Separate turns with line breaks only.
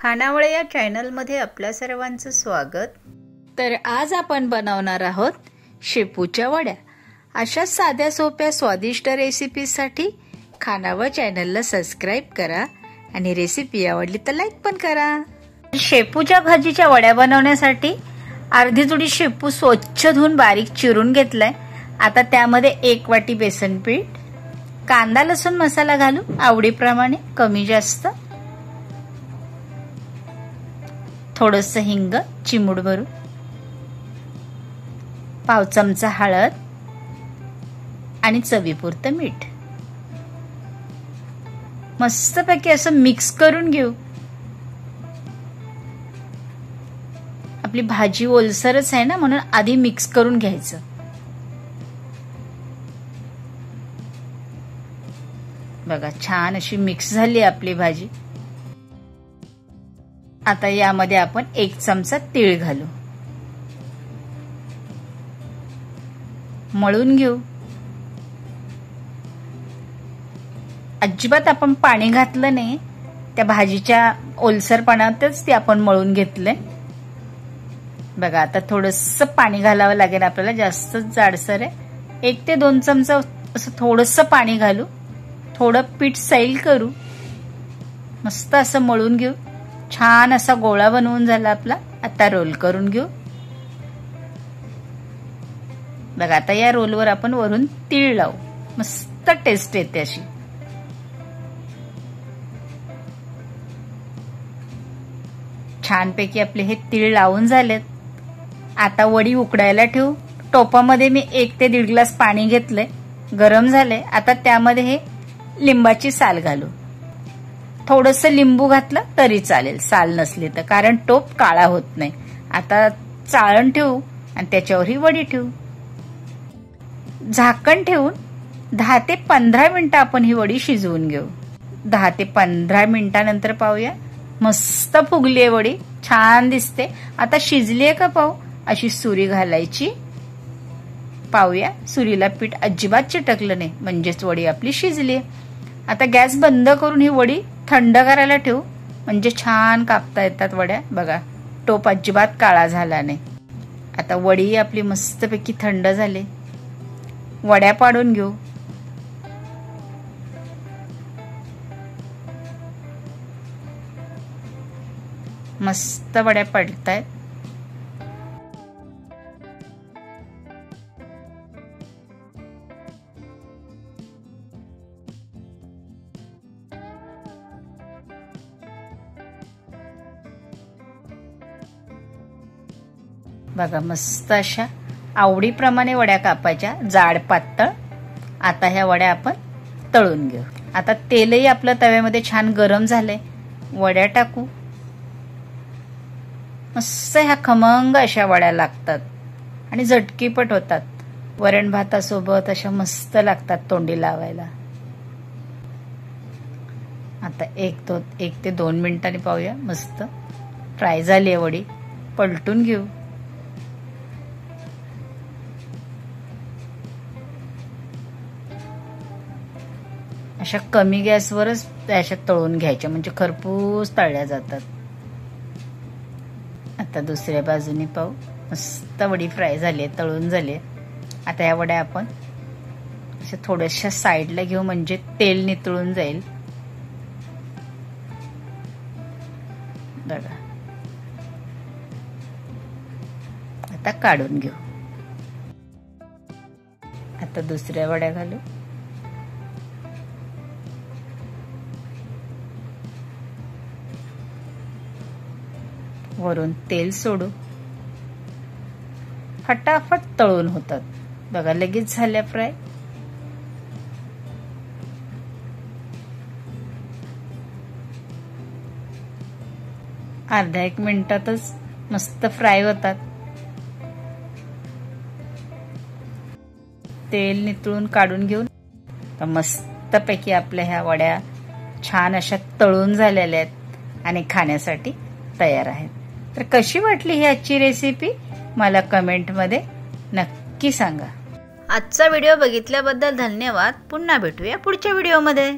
खानावळ या चॅनलमध्ये आपल्या सर्वांचं स्वागत। तर आज आपण बनवणार आहोत शेपूच्या वड्या। अशा साध्या सोप्या स्वादिष्ट रेसिपीसाठी खानावळ चॅनलला सबस्क्राइब करा आणि रेसिपी आवडली तर लाईक पण करा। शेपूच्या भाजीच्या वड्या बनवण्यासाठी अर्धी जुडी शेपू स्वच्छ धुवून बारीक चिरून घेतलाय। आता त्यामध्ये 1 वाटी बेसन पीठ, कांदा लसूण मसाला घालू आवडीप्रमाणे कमी जास्त, थोडंसं हिंग चिमूटभर, पाव चमचा हळद आणि चवीपुरतं मीठ। मस्तपैकी असं मिक्स करून घेऊ। आपली भाजी ओलसरच आहे ना, म्हणून आधी मिक्स करून घ्यायचं। बघा छान अशी मिक्स झाली आपली भाजी। आता यामध्ये आपण 1 चमचा तीळ घालू, मळून घेऊ। अजिबात आपण पाणी घातलं नाही, त्या भाजीच्या ओलसरपणातच ते आपण मळून घेतलंय। बघा आता थोडंसं पाणी घालावं लागेल आपल्याला, जास्त जाडसर आहे। 1 ते 2 चमचा असं थोडंसं पाणी घालू, थोडं पीठ सैल करू, मस्त असं मळून घेऊ। छान असा गोळा बनवून झाला आपला। आता रोल करून घेऊ। बघा आता या रोलवर आपण वरून तीळ लावू, मस्त टेस्ट येते अशी। छानपैकी आपले हे तीळ लावून झालेत। आता वडी उकडायला ठेवू। टोपामध्ये मी 1 ते 1.5 ग्लास पाणी घेतलंय, गरम झालंय। आता त्यामध्ये हे लिंबाची साल घालू। थोडंसं लिंबू घातलं तरी चालेल, साल नसली तर, कारण टोप काळा होत नाही। आता चाळण ठेवू आणि त्याच्यावर ही वडी ठेवू। झाकण ठेवून 10 ते 15 मिनिटं आपण ही वडी शिजवून घेऊ। 10 ते 15 मिनिटानंतर पाहूया, मस्त फुगली आहे वडी, छान दिसते। आता शिजली आहे का पाहू, अशी सुरी घालायची, पाहूया सुरीला पीठ अजिबात चिटकलं नाही, म्हणजेच वडी आपली शिजली आहे। आता गॅस बंद करून ही वडी थंड करायला ठेवू, म्हणजे छान कापता येतात वड्या। बघा टोप अजिबात काळा झाला नाही। आता वडी आपली मस्तपैकी थंड झाली, वड्या पाडून घेऊ। मस्त वड्या पडतायत। बघा मस्त अशा आवडीप्रमाणे वड्या कापायच्या, जाड पातळ। आता ह्या वड्या आपण तळून घेऊ। आता तेलही आपलं तव्यामध्ये छान गरम झालंय, वड्या टाकू। मस्त ह्या खमंग अशा वड्या लागतात आणि झटकीपट होतात। वरण भातासोबत अशा मस्त लागतात तोंडी लावायला। आता 1 ते 2 मिनिटांनी पाहूया, मस्त फ्राय झाली आहे वडी, पलटून घेऊ। अशा कमी गॅसवरच अशा तळून घ्यायच्या, म्हणजे खरपूस तळल्या जातात। आता दुसऱ्या बाजूने पाहू, मस्त वडी फ्राय झाली आहे, तळून झाली आहे। आता या वड्या आपण अशा थोड्याशा साईडला घेऊ, म्हणजे तेल नितळून जाईल। बघा आता काढून घेऊ। आता दुसऱ्या वड्या घालू, वरून तेल सोडू, फटाफट तळून होतात। बघा लगेच झाल्या फ्राय। अर्ध्या 1 मिनिटातच मस्त फ्राय होतात। तेल नितळून काढून घेऊन तर मस्तपैकी आपल्या ह्या वड्या छान अशा तळून झालेल्या आहेत आणि खाण्यासाठी तयार आहेत। तर कशी वाटली ही आजची रेसिपी मला कमेंटमध्ये नक्की सांगा। आजचा व्हिडिओ बघितल्याबद्दल धन्यवाद। पुन्हा भेटूया पुढच्या व्हिडिओमध्ये।